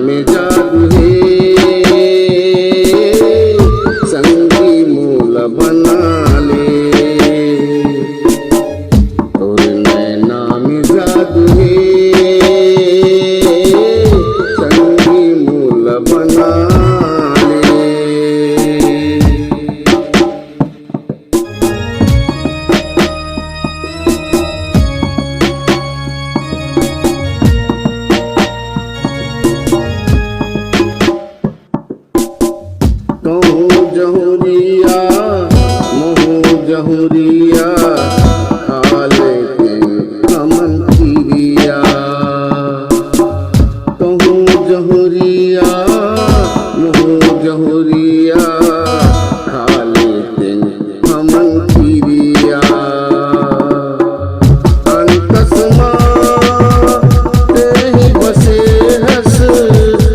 में जादू है, संगी मूल बना ले। तोरे नैना में जादू है, संगी मूल बना ले। कहूँ जहुरिया महू जहुरिया, खा लेते हमन खीरिया। कहूँ जहुरिया महू जहुरिया, खा लेते हमन खीरिया। अंतसमा तेहि बसे हस,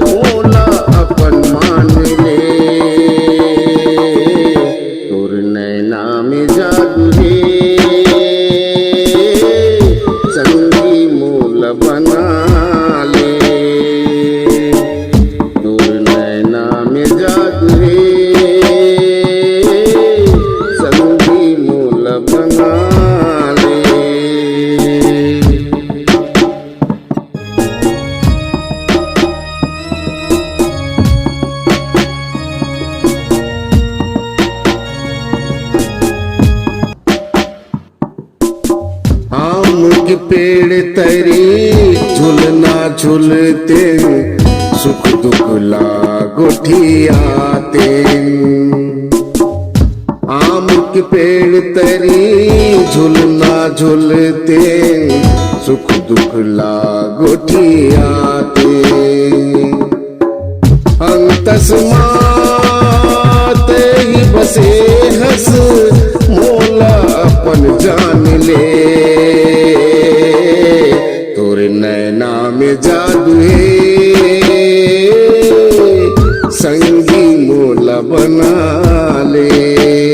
मोला अपन मान ले। नैना में जादू है, संगी मूल बना ले। तोर नैना में जादू है, संगी मूल बना ले। आम के पेड़ तरी झूलना झूलते, सुख दुख लागोठियाते। आम के पेड़ तरी झूलना झूलते, सुख दुख लागोठियाते। अंतसमा तेहि बसे हस, मोला अपन जान ले। तोरे नैना में जादू है, संगी मोला बना ले।